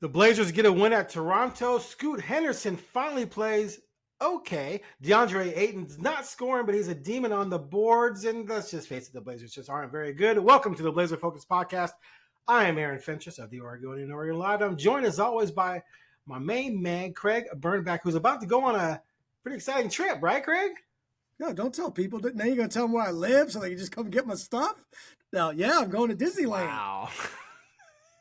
The Blazers get a win at Toronto. Scoot Henderson finally plays okay. Deandre Ayton's not scoring, but he's a demon on the boards. And let's just face it, the Blazers just aren't very good. Welcome to the Blazer Focus Podcast. I am Fentress of the Oregonian Oregon Live. I'm joined as always by my main man, Craig Birnbach, who's about to go on a pretty exciting trip, right, Craig? No, don't tell people. Now you're going to tell them where I live so they can just come get my stuff? No, yeah, I'm going to Disneyland. Wow.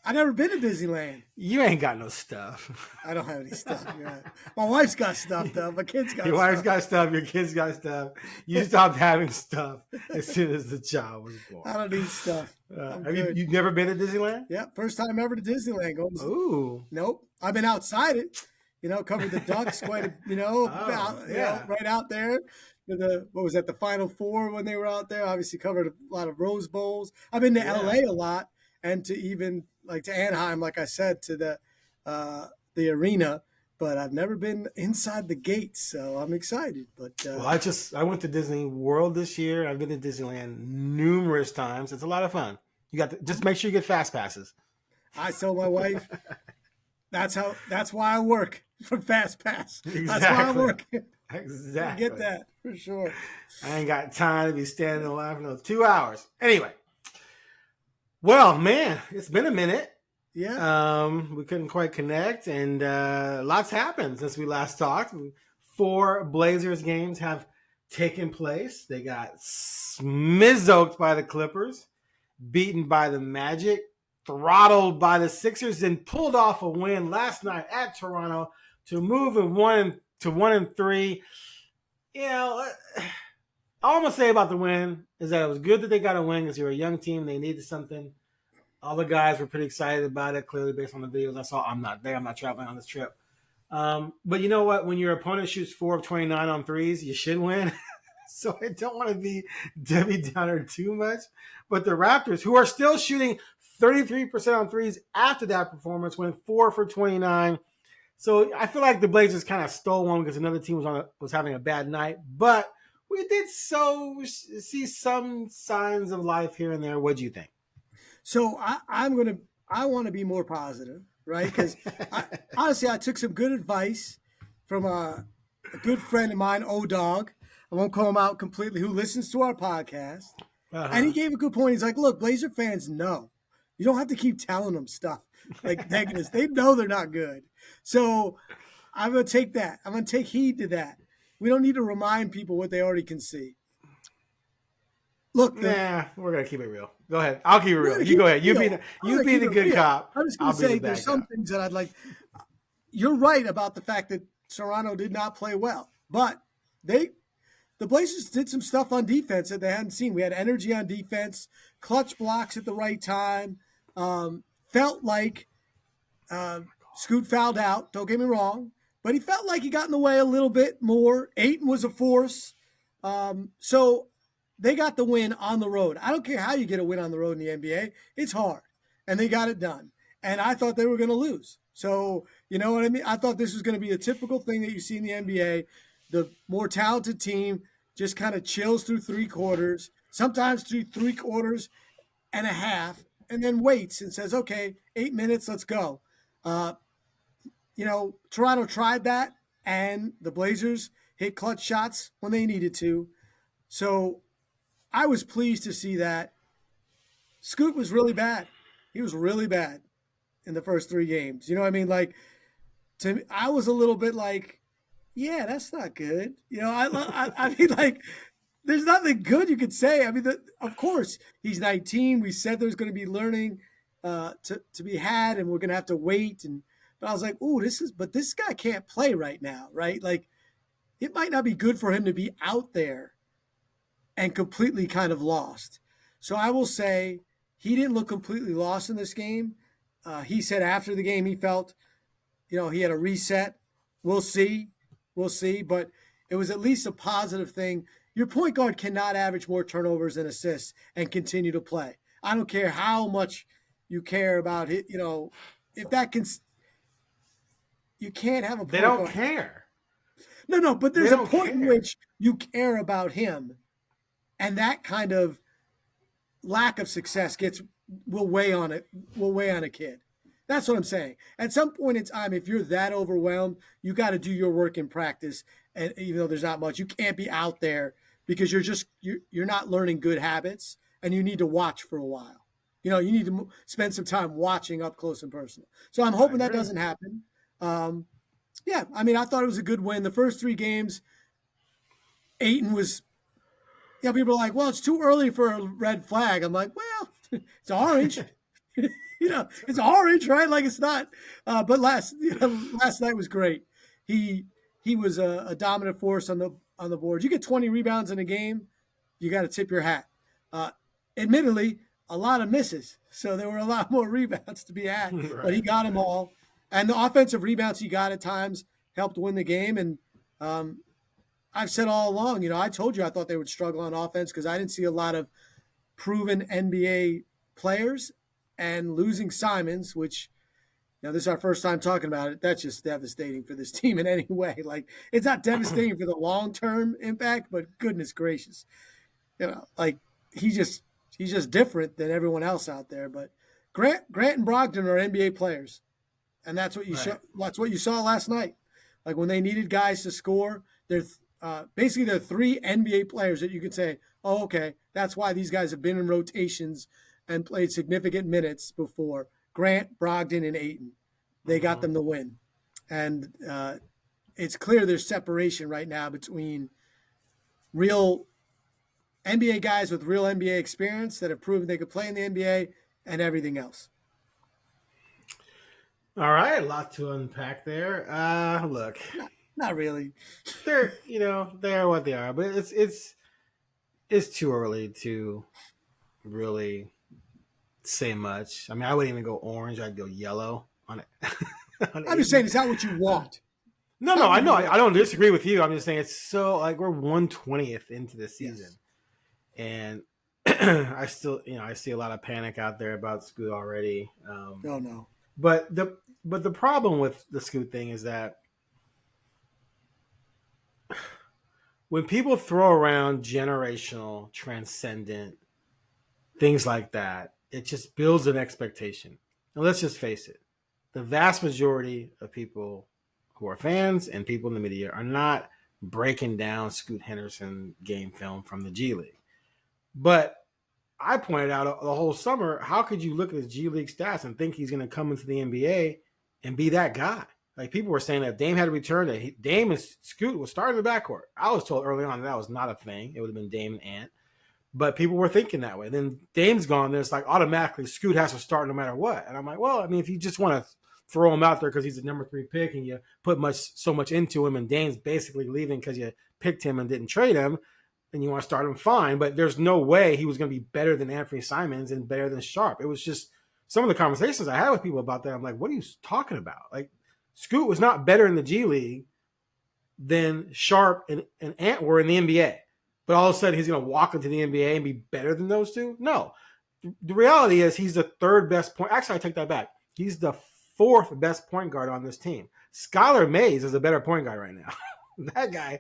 I've never been to Disneyland. You ain't got no stuff. I don't have any stuff. Right. My wife's got stuff, though. My kids got Your stuff. wife's got stuff. Your kids got stuff. You stopped having stuff as soon as the child was born. I don't need stuff. Have you never been to Disneyland? Yeah, first time ever to Disneyland. Ooh. Nope. I've been outside it. Covered the ducks quite, right out there. What was that, the Final Four when they were out there? Obviously covered a lot of Rose Bowls. I've been to LA a lot, and to even to Anaheim, like I said, to the arena, but I've never been inside the gates, so I'm excited. But I went to Disney World this year. I've been to Disneyland numerous times. It's a lot of fun. You got to just make sure you get fast passes. I told my wife that's why I work for Fast Pass. Exactly. That's why I work. Exactly. I get that for sure. I ain't got time to be standing in line for another 2 hours. Anyway. Well, man, it's been a minute. Yeah. We couldn't quite connect, and lots happened since we last talked. 4 Blazers games have taken place. They got smizzoked by the Clippers, beaten by the Magic, throttled by the Sixers, and pulled off a win last night at Toronto to move in 1-3. All I'm going to say about the win is that it was good that they got a win because they were a young team. They needed something. All the guys were pretty excited about it, clearly based on the videos I saw. I'm not there. I'm not traveling on this trip. But you know what? When your opponent shoots 4 of 29 on threes, you should win. So I don't want to be Debbie Downer too much. But the Raptors, who are still shooting 33% on threes after that performance, went 4 for 29. So I feel like the Blazers kind of stole one because another team was having a bad night. But we did see some signs of life here and there. What do you think? So I want to be more positive, right? Because honestly, I took some good advice from a good friend of mine, O-Dog. I won't call him out completely, who listens to our podcast. Uh-huh. And he gave a good point. He's like, look, Blazer fans know. You don't have to keep telling them stuff like negatives. They know they're not good. So I'm going to take that. I'm going to take heed to that. We don't need to remind people what they already can see. Look, we're going to keep it real. Go ahead. I'll keep it real. You go ahead. You be the good cop. I was going to say there's some things that I'd like. You're right about the fact that Toronto did not play well. But the Blazers did some stuff on defense that they hadn't seen. We had energy on defense, clutch blocks at the right time. Felt like Scoot fouled out. Don't get me wrong. But he felt like he got in the way a little bit more. Ayton was a force. So they got the win on the road. I don't care how you get a win on the road in the NBA. It's hard. And they got it done. And I thought they were going to lose. So, you know what I mean? I thought this was going to be a typical thing that you see in the NBA. The more talented team just kind of chills through 3 quarters, sometimes through 3 quarters and a half, and then waits and says, okay, 8 minutes, let's go. Toronto tried that, and the Blazers hit clutch shots when they needed to. So I was pleased to see that. Scoot was really bad. He was really bad in the first 3 games. You know what I mean? Like, to me, I was a little bit like, yeah, that's not good. I mean, like, there's nothing good you could say. I mean, of course, he's 19. We said there's going to be learning to be had, and we're going to have to wait. But I was like, ooh, this guy can't play right now, right? Like, it might not be good for him to be out there and completely kind of lost. So I will say he didn't look completely lost in this game. He said after the game he felt, he had a reset. We'll see. But it was at least a positive thing. Your point guard cannot average more turnovers than assists and continue to play. I don't care how much you care about it. If that can – you can't have a point They don't guard. care. No, but there's a point in which you care about him, and that kind of lack of success will weigh on a kid. That's what I'm saying. At some point in time, if you're that overwhelmed, you got to do your work in practice. And even though there's not much, you can't be out there because you're not learning good habits, and you need to watch for a while. You need to spend some time watching up close and personal. So I'm hoping that doesn't happen. Yeah, I mean, I thought it was a good win. The first 3 games, Ayton was, people are like, well, it's too early for a red flag. I'm like, well, it's orange. It's orange, right? Like it's not. But last night was great. He was a dominant force on the board. You get 20 rebounds in a game, you got to tip your hat. Admittedly, a lot of misses, so there were a lot more rebounds to be had. Right. But he got them all, and the offensive rebounds he got at times helped win the game. And I've said all along, I told you I thought they would struggle on offense because I didn't see a lot of proven NBA players. And losing Simons, which, this is our first time talking about it, that's just devastating for this team in any way. Like, it's not devastating for the long-term impact, but goodness gracious. He's just different than everyone else out there. But Grant and Brogdon are NBA players, and that's what that's what you saw last night. Like, when they needed guys to score, they're 3 NBA players that you could say, oh, okay, that's why these guys have been in rotations and played significant minutes before. Grant, Brogdon, and Ayton. They got them the win. And it's clear there's separation right now between real NBA guys with real NBA experience that have proven they could play in the NBA and everything else. All right, a lot to unpack there. Look. Not really. They're what they are, but it's too early to really say much. I mean, I wouldn't even go orange. I'd go yellow on it. I'm just saying it's not what you want. No, I know. I don't disagree with you. I'm just saying it's so like we're 1/20th into the season, and I still, I see a lot of panic out there about Scoot already. No. But the problem with the Scoot thing is that when people throw around generational, transcendent things like that, it just builds an expectation. And let's just face it, the vast majority of people who are fans and people in the media are not breaking down Scoot Henderson game film from the G League. But I pointed out the whole summer, how could you look at his G League stats and think he's going to come into the NBA and be that guy? Like, people were saying that Dame had to return, that Dame and Scoot was starting the backcourt. I was told early on that was not a thing. It would have been Dame and Ant. But people were thinking that way. Then Dame's gone, then it's like automatically Scoot has to start no matter what. And I'm like, well, I mean, if you just want to throw him out there because he's the number 3 pick and you put so much into him and Dame's basically leaving because you picked him and didn't trade him, then you want to start him, fine. But there's no way he was going to be better than Anfernee Simons and better than Sharpe. It was just some of the conversations I had with people about that. I'm like, what are you talking about? Like, Scoot was not better in the G League than Sharpe and Ant were in the NBA. But all of a sudden, he's going to walk into the NBA and be better than those two? No. The reality is he's the 3rd best point. Actually, I take that back. He's the 4th best point guard on this team. Skylar Mays is a better point guard right now. That guy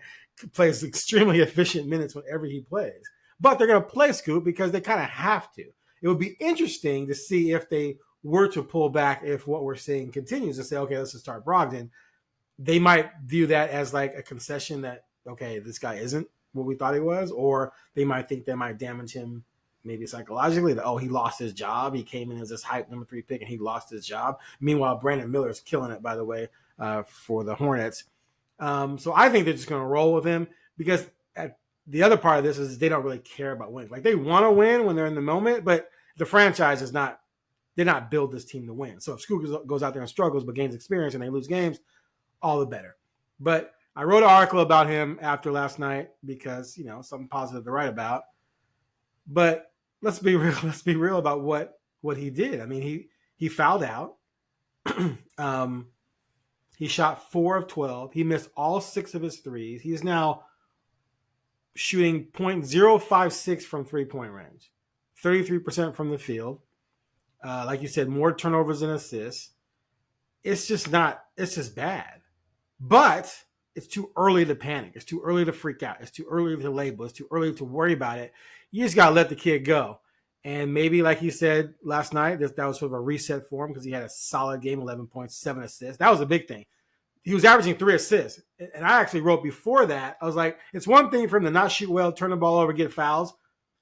plays extremely efficient minutes whenever he plays. But they're going to play Scoot because they kind of have to. It would be interesting to see if they were to pull back, if what we're seeing continues, and say, okay, let's just start Brogdon. They might view that as like a concession that, okay, this guy isn't what we thought he was, or they might think that might damage him maybe psychologically, that, oh, he lost his job. He came in as this hype number 3 pick and he lost his job. Meanwhile, Brandon Miller is killing it, by the way, for the Hornets. So I think they're just going to roll with him because the other part of this is they don't really care about winning. Like, they want to win when they're in the moment, but the franchise is not, they're not build this team to win. So if Scoot goes out there and struggles but gains experience and they lose games, all the better. But I wrote an article about him after last night because, something positive to write about. But let's be real. Let's be real about what he did. I mean, he fouled out. He shot 4 of 12. He missed all 6 of his threes. He's now shooting .056 from 3-point range, 33% from the field. Like you said, more turnovers than assists. It's just bad. But it's too early to panic. It's too early to freak out. It's too early to label. It's too early to worry about it. You just got to let the kid go. And maybe, like he said last night, that was sort of a reset for him because he had a solid game, 11 points, 7 assists. That was a big thing. He was averaging 3 assists. And I actually wrote before that, I was like, it's one thing for him to not shoot well, turn the ball over, get fouls.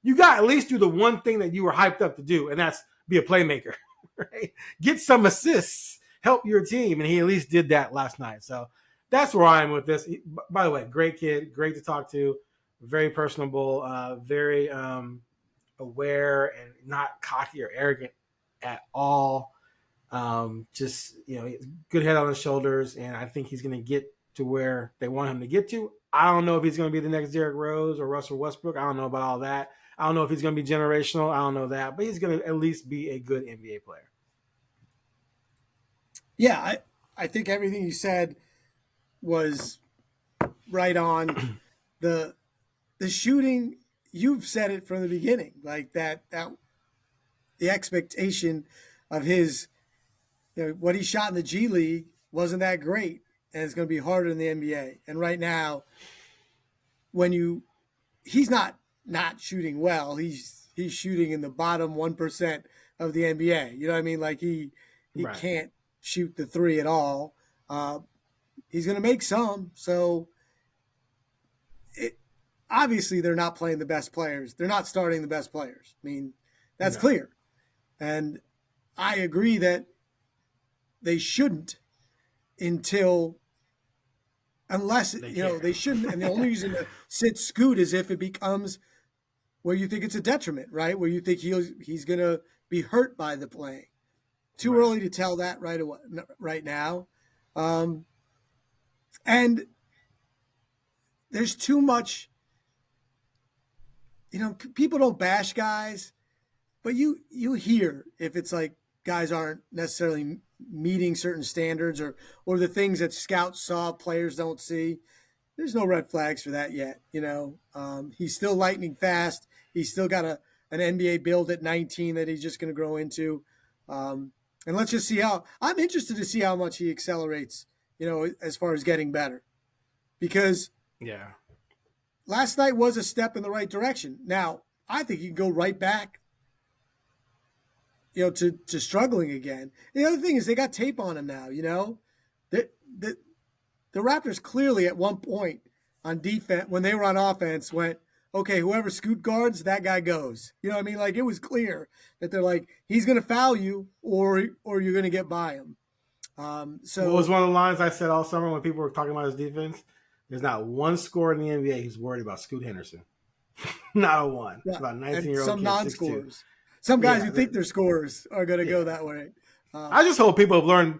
You got to at least do the one thing that you were hyped up to do, and that's be a playmaker, right? Get some assists, help your team. And he at least did that last night. So that's where I am with this. By the way, great kid, great to talk to, very personable, very aware and not cocky or arrogant at all. Just, good head on his shoulders, and I think he's going to get to where they want him to get to. I don't know if he's going to be the next Derrick Rose or Russell Westbrook. I don't know about all that. I don't know if he's going to be generational. I don't know that, but he's going to at least be a good NBA player. Yeah, I think everything you said was right on. The shooting, you've said it from the beginning, like that the expectation of his, what he shot in the G League wasn't that great, and it's going to be harder in the NBA. And right now, he's not shooting well. He's shooting in the bottom 1% of the NBA. You know what I mean? Like he Right. can't shoot the three at all. He's going to make some. So obviously they're not playing the best players. They're not starting the best players. I mean, that's clear. And I agree that they shouldn't unless they shouldn't. And the only reason to sit Scoot is if it becomes where you think it's a detriment, right? Where you think he's going to be hurt by the playing. Too early to tell that right now. And there's too much, people don't bash guys, but you hear if it's like guys aren't necessarily meeting certain standards or the things that scouts saw players don't see. There's no red flags for that yet. He's still lightning fast. He's still got an NBA build at 19 that he's just going to grow into. And let's just see I'm interested to see how much he accelerates, as far as getting better, because last night was a step in the right direction. Now, I think he can go right back, to struggling again. And the other thing is they got tape on him now, The Raptors clearly at one point on defense, when they were on offense, went, okay, whoever Scoot guards, that guy goes. You know what I mean? Like, it was clear that they're like, he's going to foul you or you're going to get by him. So what was one of the lines I said all summer when people were talking about his defense? There's not one scorer in the NBA who's worried about Scoot Henderson. Not a one. Yeah. About 19-year-old some kid, non-scorers. Some guys who think they're scorers are going to go that way. I just hope people have learned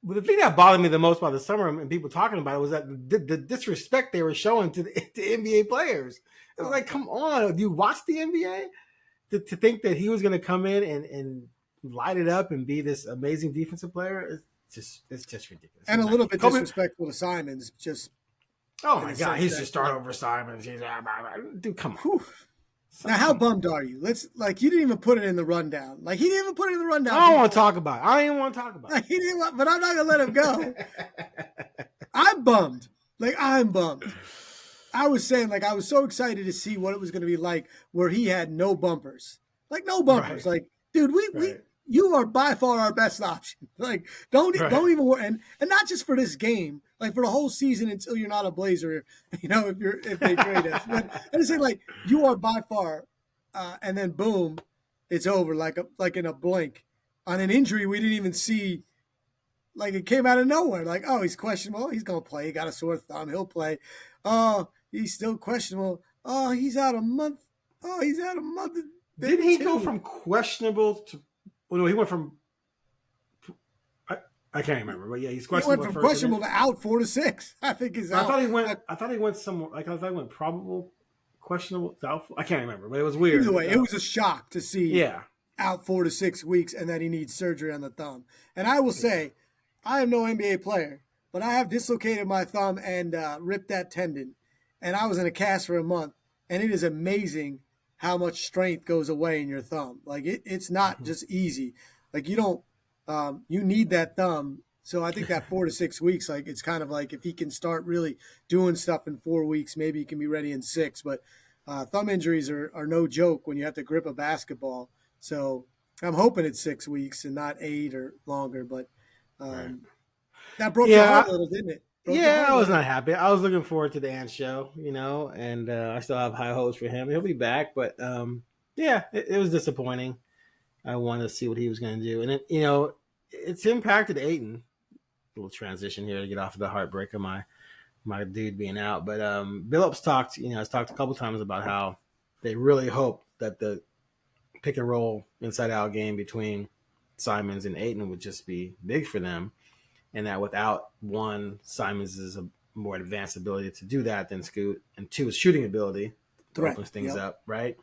the thing that bothered me the most about the summer and people talking about it was that the disrespect they were showing to the NBA players. It was like, come on, do you watch the NBA? To think that he was going to come in and light it up and be this amazing defensive player, it's just ridiculous. And a little bit disrespectful to Simons. Just oh my God, he's just start over Simons. Dude, come on. Now, how bummed are you? You didn't even put it in the rundown. Like, he didn't even put it in the rundown. I don't want to talk about it. I don't even want to talk about it. He didn't but I'm not going to let him go. I'm bummed. I'm bummed. I was saying, I was so excited to see what it was going to be like where he had no bumpers. No bumpers. Right. Dude, you are by far our best option. Don't even worry. And not just for this game, for the whole season until you're not a Blazer, if they trade us. But I just say, you are by far, and then boom, it's over like in a blink. On an injury we didn't even see, it came out of nowhere. Oh, he's questionable. He's gonna play. He got a sore thumb. He'll play. Oh, he's still questionable. Oh, he's out a month. Oh, he's out a month. Didn't he go from questionable to? Well, no, he went from. I can't remember, but yeah, he's questionable. He went from questionable to out 4 to 6. I think is out. I thought he went somewhere. I thought he went probable, questionable, doubtful. I can't remember, but it was weird. Either way, it was a shock to see. Out 4 to 6 weeks, and then he needs surgery on the thumb. And I will say, I am no NBA player, but I have dislocated my thumb and ripped that tendon, and I was in a cast for a month, and it is amazing how much strength goes away in your thumb. It's not just easy. You don't. You need that thumb. So I think that 4 to 6 weeks, it's kind of if he can start really doing stuff in 4 weeks, maybe he can be ready in 6. But Thumb injuries are no joke when you have to grip a basketball. So I'm hoping it's 6 weeks and not 8 or longer. But Right. that broke your heart Yeah, a little, didn't it? Broke your yeah, heart I a was little. not happy. I was looking forward to the Ant show, and I still have high hopes for him. He'll be back, but yeah, it was disappointing. I wanted to see what he was going to do, and it's impacted Ayton. A little transition here to get off of the heartbreak of my dude being out, but Billups has talked a couple times about how they really hope that the pick and roll inside out game between Simons and Ayton would just be big for them, and that without one, Simons is a more advanced ability to do that than Scoot, and two, his shooting ability Threat. opens things Yep. up, right?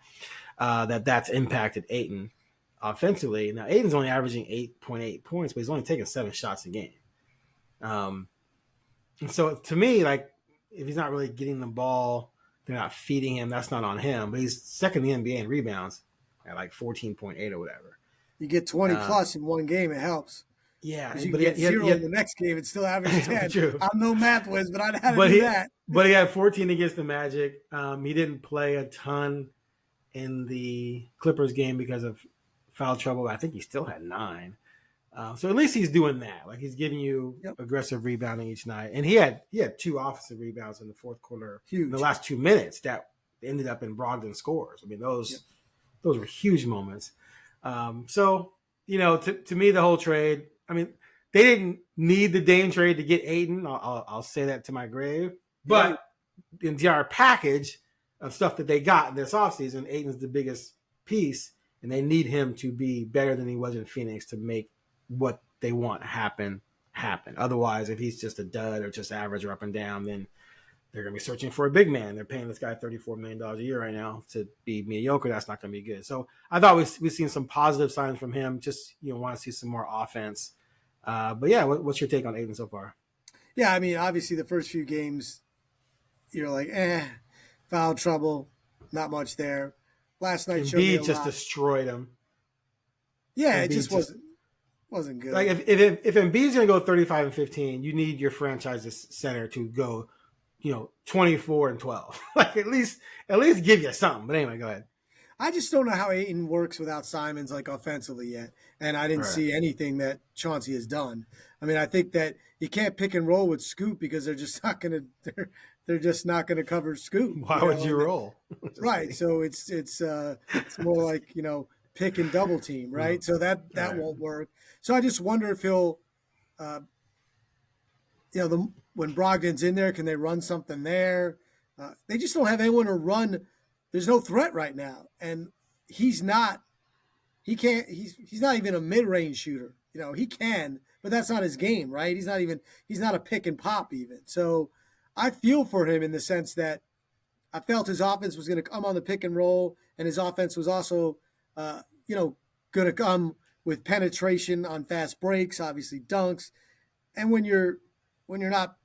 That's impacted Ayton offensively. Now Ayton's only averaging 8.8 points, but he's only taking 7 shots a game. And so to me, like if he's not really getting the ball, they're not feeding him. That's not on him. But he's second in the NBA in rebounds at like 14.8 or whatever. You get 20 Uh, plus in one game, it helps. yeah, Because you but can get he had, 0 in the next game and still average 10. true. I'm no math whiz, but I know how to But do that. he had 14 against the Magic. He didn't play a ton in the Clippers game because of foul trouble. I think he still had 9. So at least he's doing that. Like he's giving you Yep. aggressive rebounding each night, and he had 2 offensive rebounds in the fourth quarter. Huge. In the last 2 minutes that ended up in Brogdon scores. I mean those were huge moments. So to me the whole trade. I mean they didn't need the Dame trade to get Ayton. I'll say that to my grave. But in our package of stuff that they got this offseason, Ayton's the biggest piece, and they need him to be better than he was in Phoenix to make what they want happen. Otherwise, if he's just a dud or just average or up and down, then they're going to be searching for a big man. They're paying this guy $34 million a year right now to be mediocre. That's not going to be good. So I thought we've seen some positive signs from him. Just want to see some more offense. But yeah, what's your take on Ayton so far? Yeah, I mean, obviously the first few games, you're like, foul trouble, not much there. Last night showed me a Embiid just lot. destroyed him. Yeah, Embiid it just wasn't good. Like if Embiid's going to go 35 and 15, you need your franchise's center to go, 24 and 12. Like at least give you something. But anyway, go ahead. I just don't know how Ayton works without Simons like offensively yet, and I didn't see anything that Chauncey has done. I mean, I think that you can't pick and roll with Scoot because they're just not going to they're just not going to cover Scoot. Why would you roll? Right, so it's more like pick and double team, right? So that won't work. So I just wonder if he'll, when Brogdon's in there, can they run something there? They just don't have anyone to run. There's no threat right now, and he's not. He can't. He's not even a mid-range shooter. He can, but that's not his game, right? He's not a pick and pop even. So I feel for him in the sense that I felt his offense was going to come on the pick and roll, and his offense was also, going to come with penetration on fast breaks, obviously dunks, and when you're not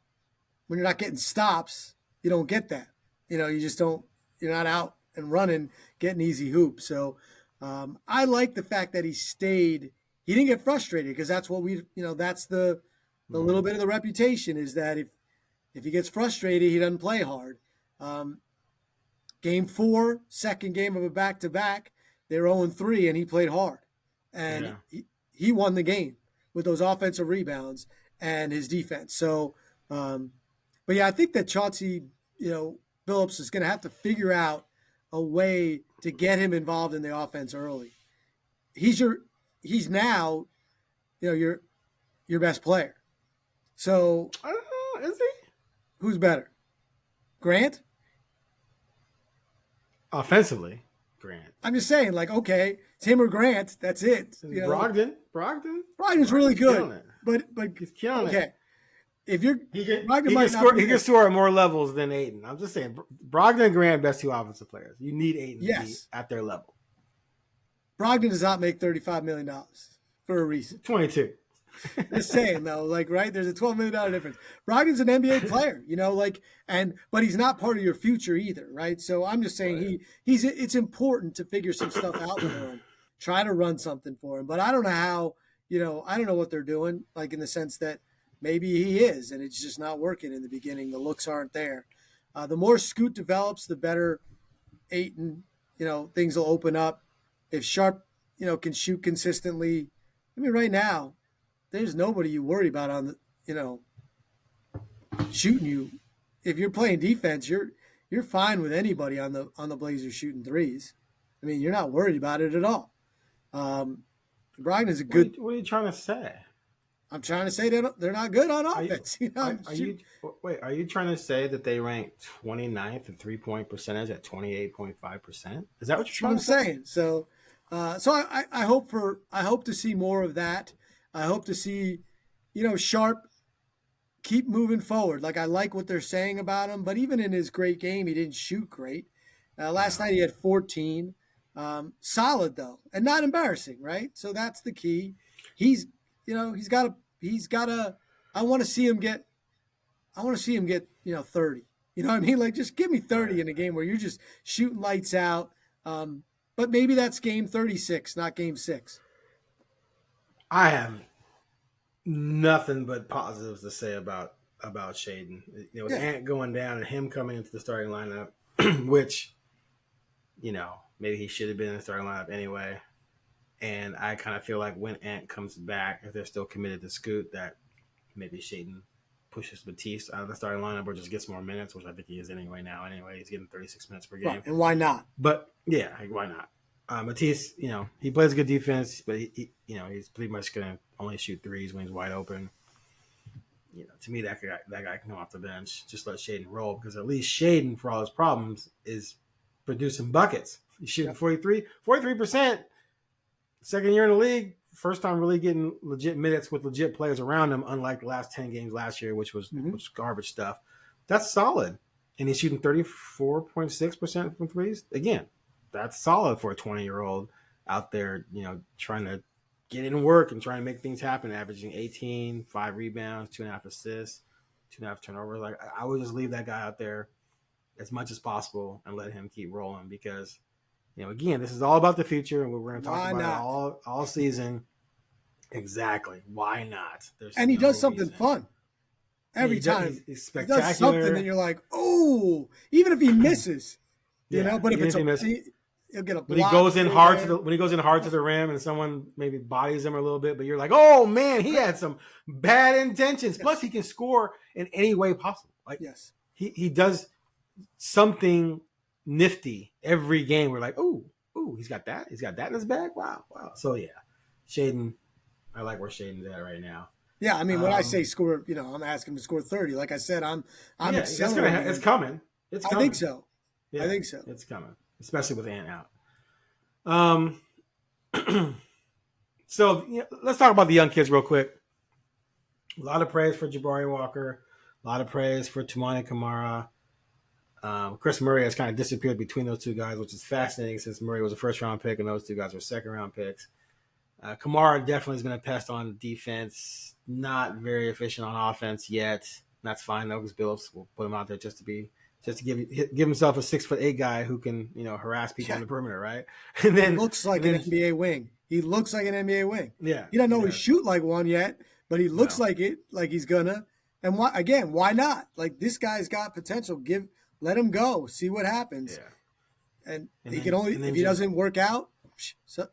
getting stops, you don't get that. You just don't. You're not out and running, getting easy hoops. So I like the fact that he stayed. He didn't get frustrated because that's what that's the little bit of the reputation is that if he gets frustrated, he doesn't play hard. Game 4, second game of a back-to-back, they're 0-3, and he played hard. And he won the game with those offensive rebounds and his defense. So, but yeah, I think that Chauncey, Billups is going to have to figure out a way to get him involved in the offense early. He's now, your best player. So I don't know. Is he? Who's better? Grant? Offensively, Grant. I'm just saying, okay, it's him or Grant. That's it. Brogdon's really good, but he's killing it. Okay, if you're he can score at more levels than Ayton. I'm just saying, Brogdon and Grant, best 2 offensive players. You need Ayton to be at their level. Brogdon does not make $35 million for a reason. 22. Just saying though, right? There's a $12 million difference. Brogdon's an NBA player, but he's not part of your future either, right? So I'm just saying it's important to figure some stuff out for him. Try to run something for him, but I don't know how. I don't know what they're doing, in the sense that maybe he is, and it's just not working in the beginning. The looks aren't there. The more Scoot develops, the better Ayton, things will open up. If Sharpe, can shoot consistently, I mean, right now, there's nobody you worry about on the, shooting you. If you're playing defense, you're fine with anybody on the Blazers shooting threes. I mean, you're not worried about it at all. Brogdon is a good. What are you trying to say? I'm trying to say they're not good on offense. Are you trying to say that they ranked 29th in 3-point percentage at 28.5%? Is that what you're trying to say? Saying? So I hope to see more of that. I hope to see, Sharpe keep moving forward. Like, I like what they're saying about him, but even in his great game, he didn't shoot great. Last night he had 14. Solid though, and not embarrassing, right? So that's the key. He's got to. I want to see him get 30. You know what I mean? Like, just give me 30 in a game where you're just shooting lights out. But maybe that's game 36, not game 6. I have nothing but positives to say about Shaedon. With Ant going down and him coming into the starting lineup, which, maybe he should have been in the starting lineup anyway. And I kind of feel like when Ant comes back, if they're still committed to Scoot, that maybe Shaedon pushes Batiste out of the starting lineup or just gets more minutes, which I think he is anyway now. Anyway, he's getting 36 minutes per game. Right. And why not? But, yeah, why not? Batiste, he plays good defense, but he's pretty much going to only shoot threes when he's wide open. To me, that guy can come off the bench. Just let Shaedon roll, because at least Shaedon, for all his problems, is producing buckets. He's shooting 43%. Second year in the league, first time really getting legit minutes with legit players around him, unlike the last 10 games last year, which was garbage stuff. That's solid. And he's shooting 34.6% from threes. Again, that's solid for a 20-year-old out there, trying to get in work and trying to make things happen, averaging 18, 5 rebounds, 2.5 assists, 2.5 turnovers. Like, I would just leave that guy out there as much as possible and let him keep rolling, because again, this is all about the future, and we're going to talk about it all season. Exactly. Why not? And he does something fun every time. He's spectacular. He does something that you're like, oh, even if he misses, but if it's he'll get a block. When he goes in hard to the rim and someone maybe bodies him a little bit, but you're like, oh man, he had some bad intentions. Yes. Plus, he can score in any way possible. Like, yes, he does something nifty every game. We're like, ooh, he's got that in his bag. Wow. So yeah, Shaedon, I like where Shaedon's at right now. Yeah, I mean, when I say score, I'm asking him to score 30. Like I said, I'm accelerating. It's coming. I think so. Yeah, I think so. It's coming, especially with Ant out. So let's talk about the young kids real quick. A lot of praise for Jabari Walker. A lot of praise for Toumani Camara. Chris Murray has kind of disappeared between those two guys, which is fascinating since Murray was a first-round pick and those two guys were second-round picks. Kamara definitely has been a pest on defense. Not very efficient on offense yet. That's fine though, because Billups will put him out there just to give himself a 6'8" guy who can harass people on the perimeter, right? And then he looks like an NBA wing. He looks like an NBA wing. Yeah, he doesn't know he shoot like one yet, but he looks like it, like he's gonna. And why not? Like, this guy's got potential. Let him go. See what happens. Yeah. And he can only if he doesn't work out. So,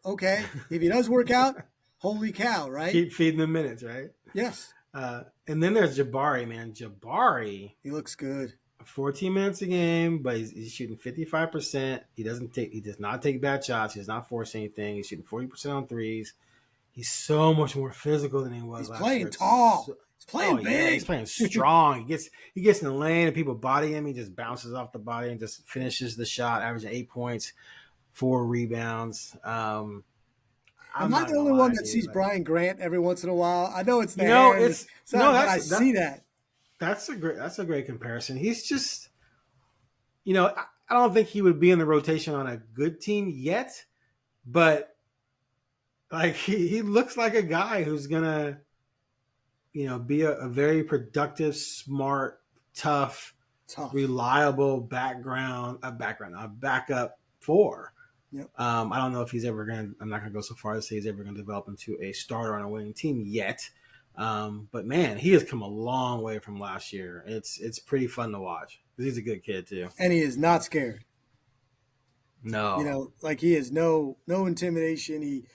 okay, if he does work out, holy cow, right? Keep feeding the minutes, right? Yes. And then there's Jabari, man. Jabari, he looks good. 14 minutes a game, but he's shooting 55%. He does not take bad shots. He does not force anything. He's shooting 40% on threes. He's so much more physical than he was last year. He's playing tall. He's playing big. Yeah, he's playing strong. He gets in the lane and people body him. He just bounces off the body and just finishes the shot, averaging 8 points, 4 rebounds. I'm not the only one that sees Brian Grant every once in a while. I know it's the I see that. That's a great comparison. He's just, I don't think he would be in the rotation on a good team yet, but like he looks like a guy who's gonna, be a very productive, smart, tough, reliable backup four. Yep. I don't know if I'm not gonna go so far as to say he's ever gonna develop into a starter on a winning team yet. But man, he has come a long way from last year. It's pretty fun to watch because he's a good kid too, and he is not scared. No. Like he has no intimidation.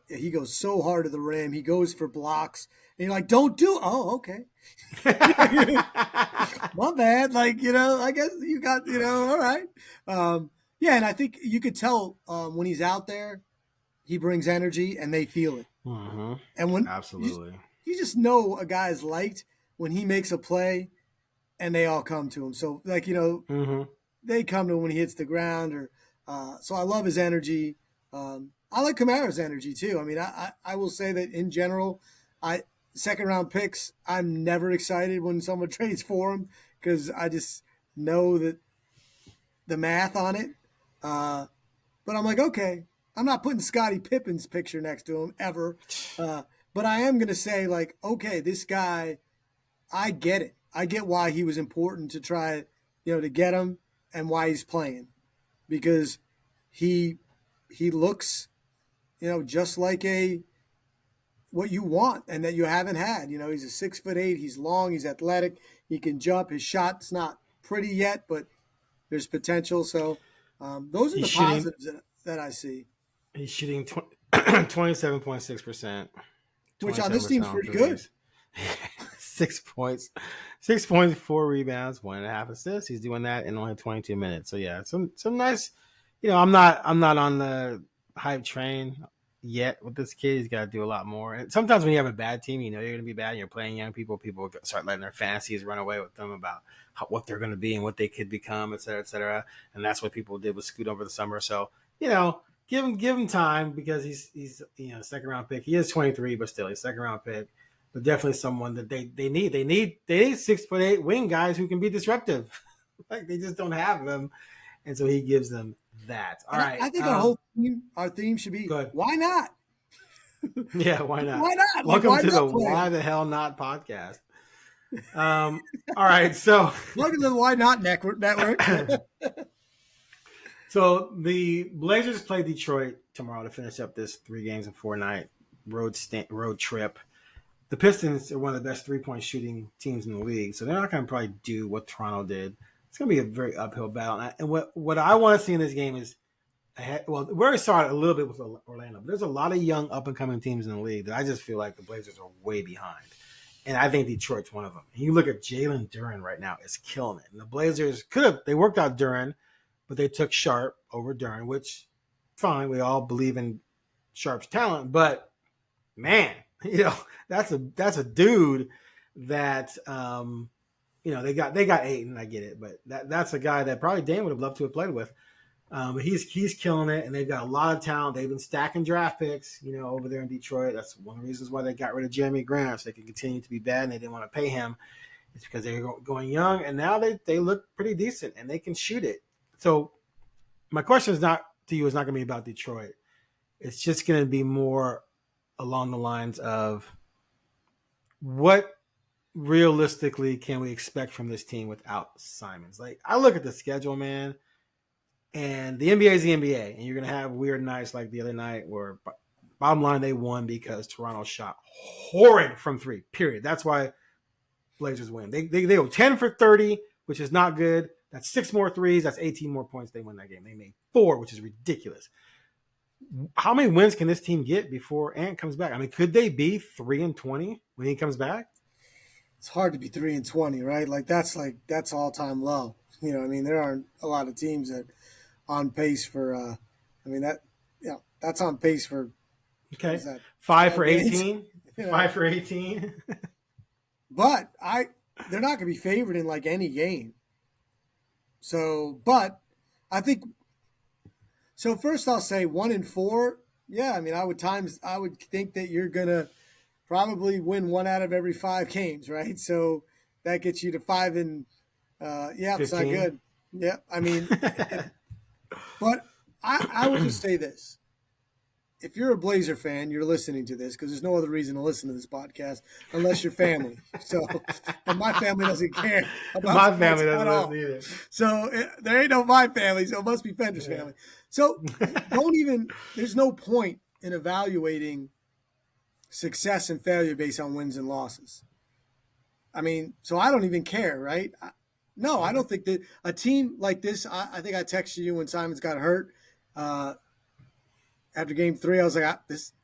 He goes so hard to the rim. He goes for blocks, and you're like, "Don't do it." Oh, okay. My bad. Like, I guess you got, all right. Yeah, and I think you could tell when he's out there, he brings energy and they feel it. Mm-hmm. And when Absolutely. you just know a guy is liked when he makes a play and they all come to him. So, like, Mm-hmm. they come to him when he hits the ground. So I love his energy. I like Kamara's energy too. I mean, I will say that in general, second round picks, I'm never excited when someone trades for him because I just know that the math on it. But I'm like, okay, I'm not putting Scottie Pippen's picture next to him ever. But I am going to say, like, okay, this guy, I get it. I get why he was important to try, to get him and why he's playing because he looks, just like what you want and that you haven't had. He's a 6'8". He's long. He's athletic. He can jump. His shot's not pretty yet, but there's potential. So those are the positives that I see. He's shooting 27.6%. Which on this team's pretty good. 6 points, 6 points, 4 rebounds, 1.5 assists. He's doing that in only 22 minutes. So yeah, some nice. I'm not on the hype train yet with this kid. He's got to do a lot more. And sometimes when you have a bad team, you're going to be bad. And you're playing young people. People start letting their fantasies run away with them about what they're going to be and what they could become, et cetera, et cetera. And that's what people did with Scoot over the summer. So give him time because he's second round pick. He is 23, but still he's second round pick. But definitely someone that they need. They need 6'8" wing guys who can be disruptive. Like they just don't have them, and so he gives them that. All right. I think our theme should be why not? Yeah, why not? Why not? Welcome to the Why the Hell Not podcast. All right, so welcome to the Why Not Network. So the Blazers play Detroit tomorrow to finish up this 3 games and 4 night road trip. The Pistons are one of the best 3-point shooting teams in the league, so they're not going to probably do what Toronto did. It's going to be a very uphill battle. And what I want to see in this game is, we already saw it a little bit with Orlando, but there's a lot of young up-and-coming teams in the league that I just feel like the Blazers are way behind. And I think Detroit's one of them. And you look at Jalen Duren right now, is killing it. And the Blazers they worked out Duren, but they took Sharpe over Duren, which, fine, we all believe in Sharpe's talent, but man, that's a dude that they got Ayton. I get it, but that's a guy that probably Dame would have loved to have played with. But he's killing it, and they've got a lot of talent. They've been stacking draft picks, over there in Detroit. That's one of the reasons why they got rid of Jeremy Grant, so they could continue to be bad, and they didn't want to pay him. It's because they were going young, and now they look pretty decent, and they can shoot it. So my question is not going to be about Detroit. It's just going to be more along the lines of what realistically can we expect from this team without Simons? Like, I look at the schedule, man, and the NBA is the NBA, and you're going to have weird nights like the other night where, bottom line, they won because Toronto shot horrid from 3, period. That's why Blazers win. They go 10 for 30, which is not good. That's 6 more threes. That's 18 more points. They win that game. They made 4, which is ridiculous. How many wins can this team get before Ant comes back? I mean, could they be 3-20 when he comes back? It's hard to be 3-20, right? That's all time low. There aren't a lot of teams that on pace for. That's on pace for. Okay, 5 for 18. 5 for 18. But they're not going to be favored in like any game. So, but I think. So first, I'll say 1-4. Yeah, I would think that you're gonna probably win 1 out of every 5 games, right? So that gets you to 5 and it's not good. Yeah, but I would just say this: if you're a Blazer fan, you're listening to this because there's no other reason to listen to this podcast unless you're family. So, and my family doesn't care about my family doesn't listen either. So there ain't no my family, so it must be Fentress family. So there's no point in evaluating success and failure based on wins and losses. So I don't even care, right? No, I Okay. don't think that a team like this. I think I texted you when Simons got hurt after Game 3. I was like, I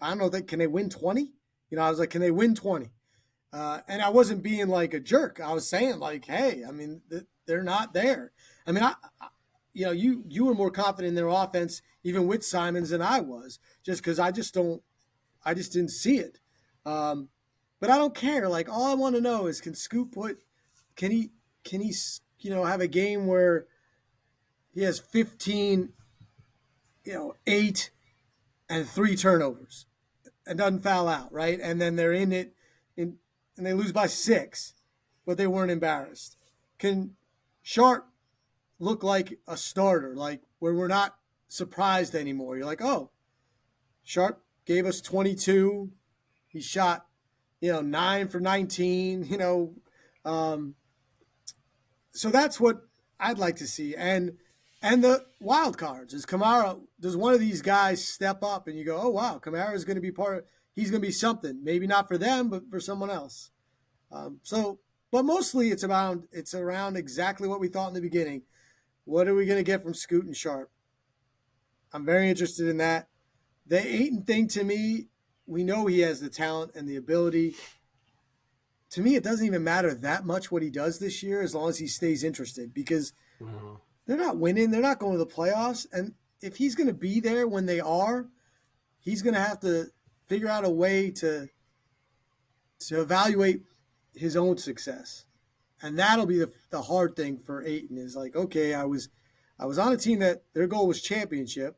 don't know. Can they win 20? I was like, can they win 20? And I wasn't being like a jerk. I was saying like, hey, I mean, they're not there. I mean, you were more confident in their offense even with Simons than I was, just because I just didn't see it. But I don't care. Like, all I want to know is, can he have a game where he has 15, 8 and 3 turnovers and doesn't foul out, right? And then they're in it and they lose by 6, but they weren't embarrassed. Can Sharpe look like a starter, like where we're not surprised anymore? You're like, oh, Sharpe gave us 22. He shot, 9 for 19, so that's what I'd like to see. And the wild cards is Kamara. Does one of these guys step up and you go, oh wow, Kamara is going to be he's going to be something. Maybe not for them, but for someone else. But mostly it's around exactly what we thought in the beginning. What are we going to get from Scoot and Sharpe? I'm very interested in that. The Ayton thing, to me, we know he has the talent and the ability. To me, it doesn't even matter that much what he does this year as long as he stays interested, because they're not winning. They're not going to the playoffs. And if he's going to be there when they are, he's going to have to figure out a way to evaluate his own success. And that'll be the hard thing for Ayton, is like, okay, I was on a team that their goal was championship.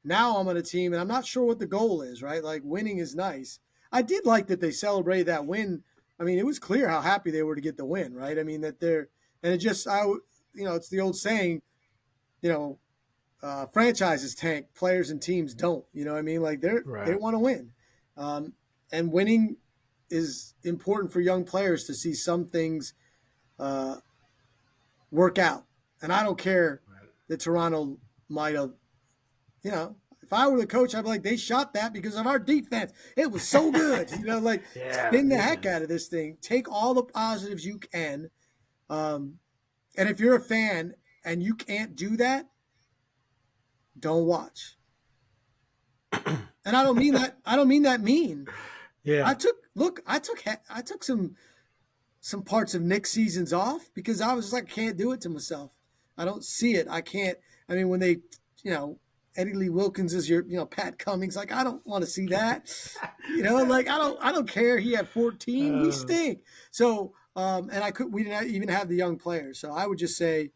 Now I'm on a team and I'm not sure what the goal is, right? Like, winning is nice. I did like that they celebrated that win. I mean, it was clear how happy they were to get the win, right? I mean, and it just, it's the old saying, franchises tank, players and teams don't. You know what I mean? Like, they want to win. And winning is important for young players to see some things work out. And I don't care that Toronto might have, if I were the coach, I'd be like, they shot that because of our defense. It was so good. Spin the heck out of this thing. Take all the positives you can. And if you're a fan and you can't do that, don't watch. And I don't mean that. I don't mean that mean. Yeah. I took some parts of Nick's seasons off because I was just like, I can't do it to myself. I don't see it. I can't. I mean, when they, Eddie Lee Wilkins is your, Pat Cummings. Like, I don't want to see that. I don't care. He had 14. We stink. So, we didn't even have the young players. So I would just say,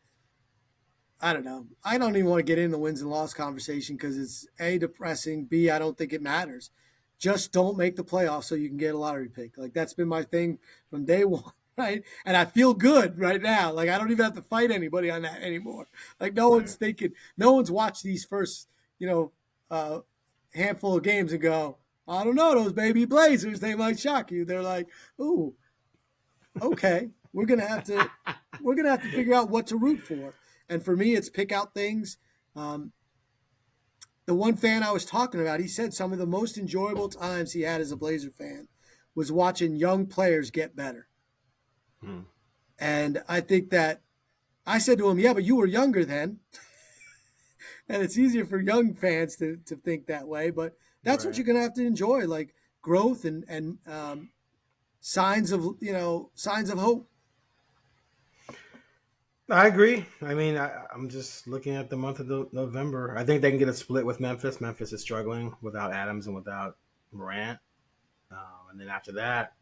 I don't know. I don't even want to get into the wins and loss conversation because it's A, depressing. B, I don't think it matters. Just don't make the playoffs so you can get a lottery pick. Like, that's been my thing from day one, right? And I feel good right now. Like, I don't even have to fight anybody on that anymore. Like, no one's watched these first, handful of games and go, I don't know, those baby Blazers, they might shock you. They're like, ooh, okay, we're gonna have to figure out what to root for. And for me, it's pick out things. The one fan I was talking about, he said some of the most enjoyable times he had as a Blazer fan was watching young players get better. And I think that I said to him, yeah, but you were younger then. And it's easier for young fans to think that way. But that's what you're going to have to enjoy, like growth and signs of hope. I agree. I mean, I'm just looking at the month of November. I think they can get a split with Memphis. Memphis is struggling without Adams and without Morant. And then after that,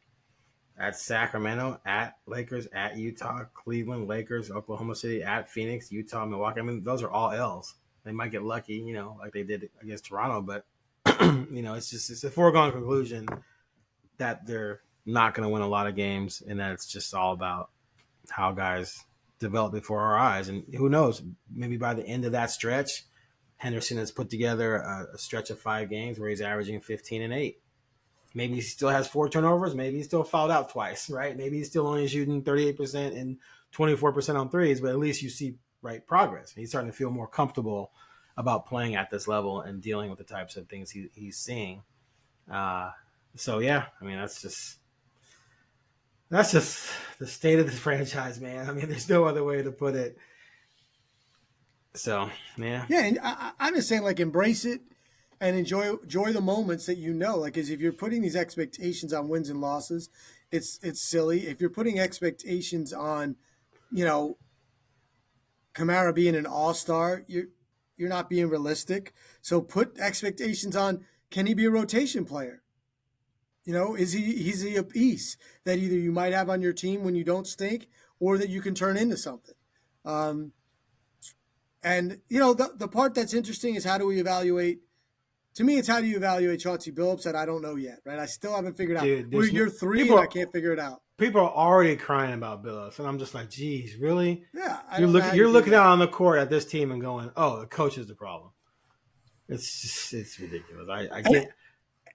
at Sacramento, at Lakers, at Utah, Cleveland, Lakers, Oklahoma City, at Phoenix, Utah, Milwaukee. I mean, those are all L's. They might get lucky, like they did against Toronto. But, it's a foregone conclusion that they're not going to win a lot of games and that it's just all about how guys develop before our eyes. And who knows, maybe by the end of that stretch, Henderson has put together a stretch of 5 games where he's averaging 15 and 8. Maybe he still has 4 turnovers. Maybe he's still fouled out twice, right? Maybe he's still only shooting 38% and 24% on threes, but at least you see progress. He's starting to feel more comfortable about playing at this level and dealing with the types of things he's seeing. So yeah, I mean, that's just the state of this franchise, man. I mean, there's no other way to put it. So, yeah. Yeah, and I'm just saying, like, embrace it and enjoy the moments that you know. Like, as if you're putting these expectations on wins and losses, it's silly. If you're putting expectations on, you know, Kamara being an all-star, you're not being realistic. So put expectations on, can he be a rotation player? You know, is he a piece that either you might have on your team when you don't stink, or that you can turn into something? And, you know, the part that's interesting is, how do we evaluate? To me, it's how do you evaluate Chauncey Billups that I don't know yet, right? I still haven't figured out. Dude, We're year 3 and I can't figure it out. People are already crying about Billups, and I'm just like, geez, really? Yeah. You're looking out on the court at this team and going, oh, the coach is the problem. It's ridiculous.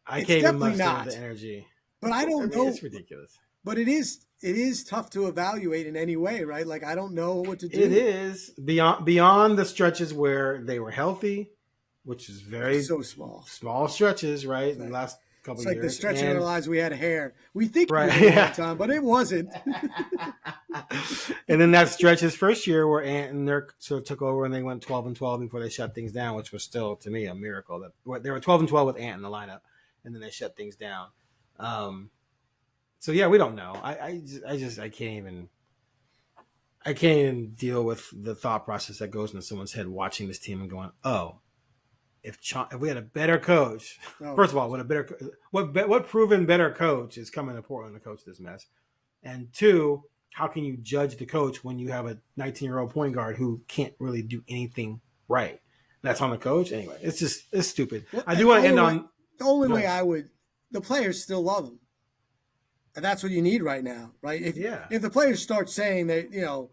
I can't even muster the energy. But I don't know. It's ridiculous. But it is tough to evaluate in any way, right? Like, I don't know what to do. It is beyond the stretches where they were healthy, which is very so small stretches, right? In the last couple it's of years. It's like the stretch in our lives we had hair. We think right, we had time, but it wasn't. And then that stretch his first year where Ant and Nurk sort of took over and they went 12-12 before they shut things down, which was still, to me, a miracle. That they were 12-12 with Ant in the lineup, and then they shut things down. So yeah, we don't know. I can't even deal with the thought process that goes into someone's head watching this team and going, oh, if we had a better coach, first of all, what proven better coach is coming to Portland to coach this mess? And two, how can you judge the coach when you have a 19-year-old point guard who can't really do anything right? That's on the coach anyway. It's stupid. Well, I do want to end on the only way I would. The players still love him, and that's what you need right now, right? If the players start saying that, you know,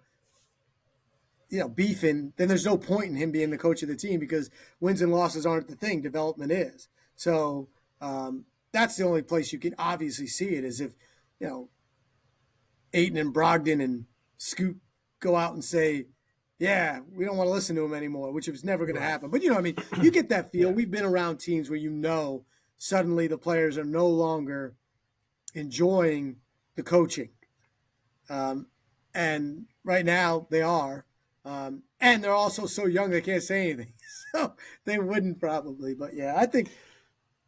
beefing, then there's no point in him being the coach of the team, because wins and losses aren't the thing. Development is. So that's the only place you can obviously see it, is if, you know, Ayton and Brogdon and Scoot go out and say, yeah, we don't want to listen to him anymore, which was never going to happen. But, you know, I mean, you get that feel. We've been around teams where, you know, suddenly the players are no longer enjoying the coaching. And right now they are. And they're also so young they can't say anything. So they wouldn't probably. But, yeah, I think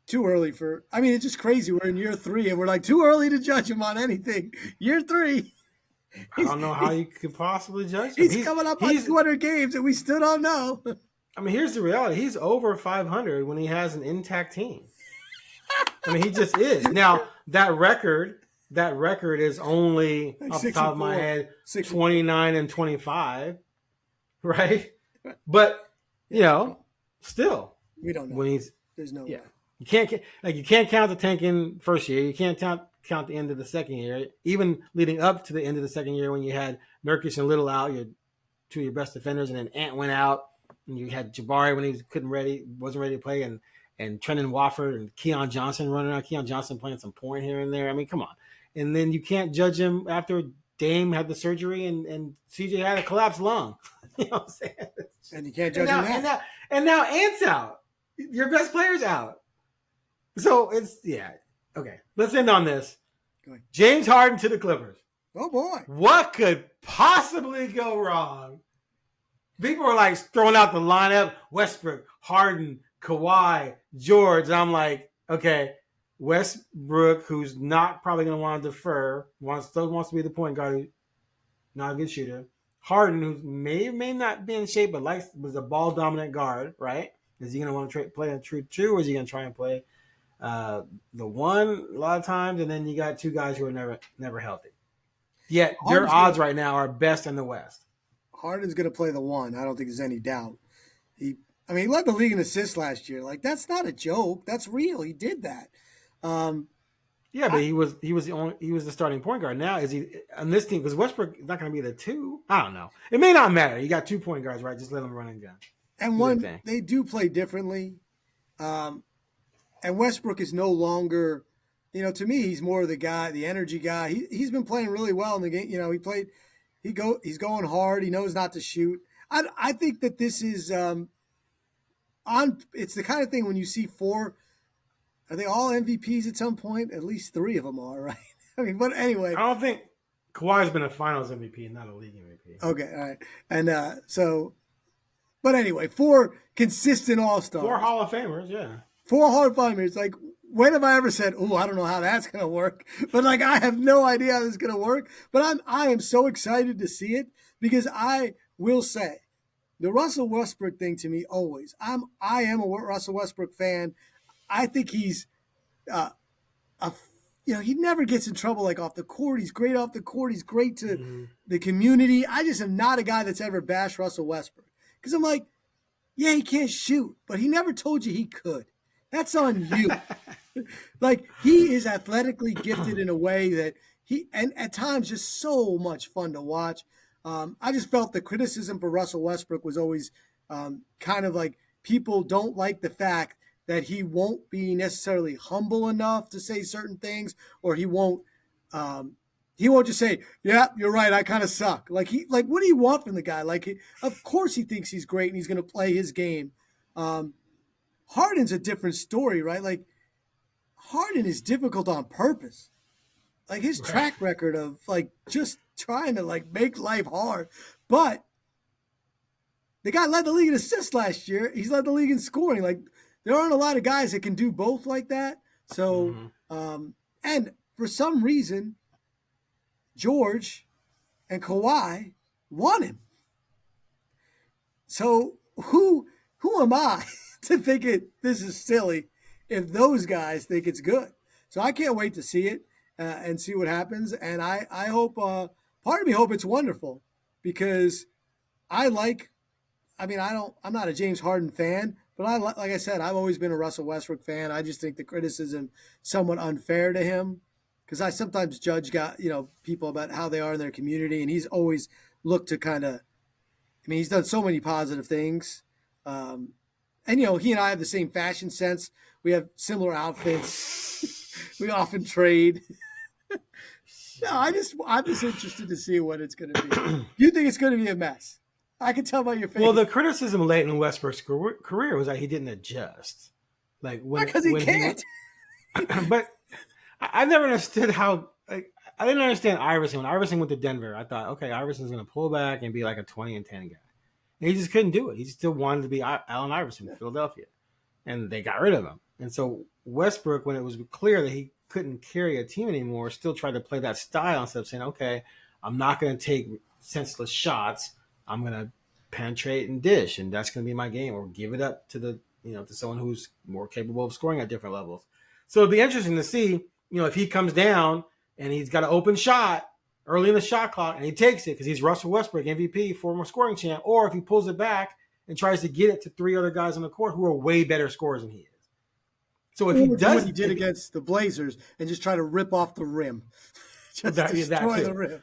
too early for – I mean, it's just crazy. We're in year 3, and we're like, too early to judge him on anything. Year 3. I don't know how you could possibly judge him. He's coming up on 200 games, and we still don't know. I mean, here's the reality. He's over 500 when he has an intact team. I mean, he just is. Now, that record is only, off the top of my head, 29-25, right? But, you know, still. We don't know. There's no way. You can't count the tanking first year. You can't count the end of the second year. Even leading up to the end of the second year, when you had Nurkic and Little out, two of your best defenders, and then Ant went out, and you had Jabari when he wasn't ready to play, and Trendon Watford and Keon Johnson running around. Keon Johnson playing some point here and there. I mean, come on. And then you can't judge him after Dame had the surgery and CJ had a collapsed lung. You know what I'm saying? And you can't judge him now. And now Ant's out. Your best player's out. So it's, yeah. Okay. Let's end on this. James Harden to the Clippers. Oh, boy. What could possibly go wrong? People are like throwing out the lineup: Westbrook, Harden, Kawhi, George. And I'm like, okay, Westbrook, who's not probably going to want to defer, still wants to be the point guard, who's not a good shooter. Harden, who may not be in shape, but was a ball dominant guard, right? Is he going to want to play a true two, or is he going to try and play the one a lot of times? And then you got two guys who are never healthy. Yet their odds right now are best in the West. Harden's going to play the one. I don't think there's any doubt. He led the league in assists last year. Like, that's not a joke. That's real. He did that. Yeah, but he was the starting point guard. Now is he on this team? Because Westbrook is not going to be the two. I don't know. It may not matter. You got 2 point guards, right? Just let them run and gun. And they do play differently. And Westbrook is no longer, to me, he's more of the guy, the energy guy. He's been playing really well in the game. He's going hard. He knows not to shoot. I think that this is it's the kind of thing when you see 4. Are they all MVPs at some point? At least 3 of them are, right? I mean, but anyway. I don't think Kawhi's been a Finals MVP, not a league MVP. Okay, all right. And but anyway, 4 consistent All-Stars. 4 Hall of Famers, yeah. 4 Hall of Famers. Like, when have I ever said, "Oh, I don't know how that's going to work"? But like, I have no idea how this is going to work. But I am so excited to see it because I will say, the Russell Westbrook thing to me always. I am a Russell Westbrook fan. I think he's he never gets in trouble like off the court. He's great off the court. He's great to the community. I just am not a guy that's ever bashed Russell Westbrook because I'm like, yeah, he can't shoot, but he never told you he could. That's on you. Like, he is athletically gifted in a way that and at times just so much fun to watch. I just felt the criticism for Russell Westbrook was always kind of like people don't like the fact that he won't be necessarily humble enough to say certain things, or he won't just say, "Yeah, you're right, I kind of suck." Like, what do you want from the guy? Like, of course he thinks he's great and he's going to play his game. Harden's a different story, right? Like, Harden is difficult on purpose. Like, his track record of like just trying to like make life hard, but the guy led the league in assists last year. He's led the league in scoring. Like, there aren't a lot of guys that can do both like that. So, and for some reason, George and Kawhi won him. So who am I to think this is silly if those guys think it's good? So I can't wait to see it and see what happens. And I hope, part of me hope it's wonderful because I'm not a James Harden fan, but like I said, I've always been a Russell Westbrook fan. I just think the criticism somewhat unfair to him because I sometimes judge people about how they are in their community, and he's always looked to kind of. I mean, he's done so many positive things, and he and I have the same fashion sense. We have similar outfits. We often trade. No, I'm just interested to see what it's going to be. You think it's going to be a mess? I can tell by your face. Well, the criticism late in Westbrook's career was that he didn't adjust. Like because he can't. But I never understood how. Like, I didn't understand Iverson. When Iverson went to Denver, I thought, okay, Iverson's going to pull back and be like a 20 and 10 guy. And he just couldn't do it. He still wanted to be Allen Iverson in Philadelphia, and they got rid of him. And so Westbrook, when it was clear that he couldn't carry a team anymore, still tried to play that style instead of saying, okay, I'm not going to take senseless shots. I'm going to penetrate and dish, and that's going to be my game, or give it up to to someone who's more capable of scoring at different levels. So it'll be interesting to see, if he comes down and he's got an open shot early in the shot clock and he takes it because he's Russell Westbrook, MVP, former scoring champ, or if he pulls it back and tries to get it to 3 other guys on the court who are way better scorers than he is. So if he does, what he did against the Blazers and just try to rip off the rim, destroy the rim.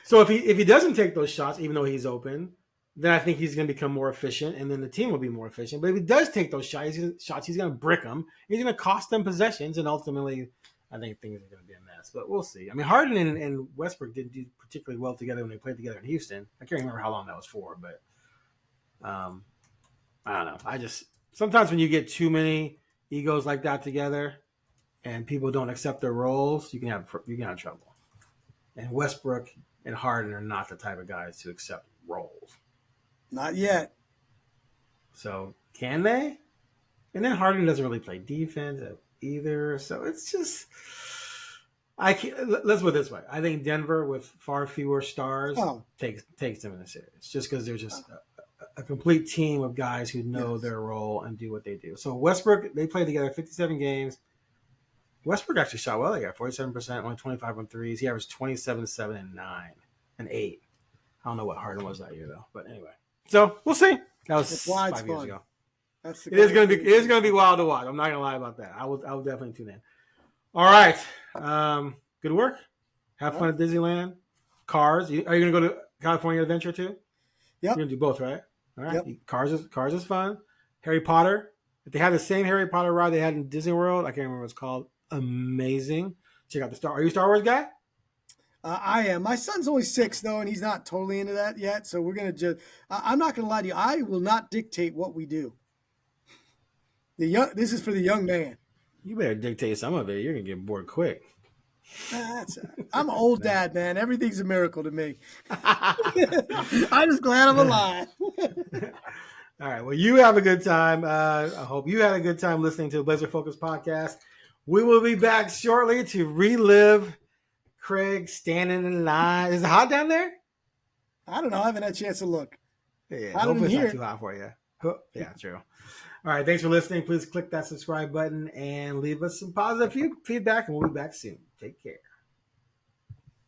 So if he doesn't take those shots, even though he's open, then I think he's going to become more efficient, and then the team will be more efficient. But if he does take those shots, he's going to brick them. He's going to cost them possessions, and ultimately, I think things are going to be a mess. But we'll see. I mean, Harden and Westbrook didn't do particularly well together when they played together in Houston. I can't remember how long that was for, but I don't know. I just sometimes when you get too many egos like that together, and people don't accept their roles, you can have trouble. And Westbrook and Harden are not the type of guys to accept roles. Not yet. So can they? And then Harden doesn't really play defense either. So it's just let's put it this way. I think Denver with far fewer stars takes them in a series just because they're just a complete team of guys who know their role and do what they do. So Westbrook, they played together 57 games. Westbrook actually shot well. They got 47%, only 25 on threes. He averaged 27, 7, and 9, and 8. I don't know what Harden was that year though. But anyway. So we'll see. That was 5 years ago. It is going to be wild to watch. I'm not going to lie about that. I will definitely tune in. All right. Good work. Have fun at Disneyland. Cars. Are you going to go to California Adventure too? Yep. You're going to do both, right? All right. Yep. Cars is fun. Harry Potter. If they had the same Harry Potter ride they had in Disney World, I can't remember what it's called. Amazing. Check out Are you a Star Wars guy? I am. My son's only 6 though, and he's not totally into that yet. So we're gonna just. I'm not gonna lie to you. I will not dictate what we do. This is for the young man. You better dictate some of it. You're gonna get bored quick. I'm an old dad, man. Everything's a miracle to me. I'm just glad I'm alive. All right. Well, you have a good time. I hope you had a good time listening to the Blazer Focus podcast. We will be back shortly to relive Craig standing in line. Is it hot down there? I don't know. I haven't had a chance to look. Yeah. Hotter Hopefully than it's here. not too hot for you. Yeah, true. All right. Thanks for listening. Please click that subscribe button and leave us some positive feedback, and we'll be back soon. Take care.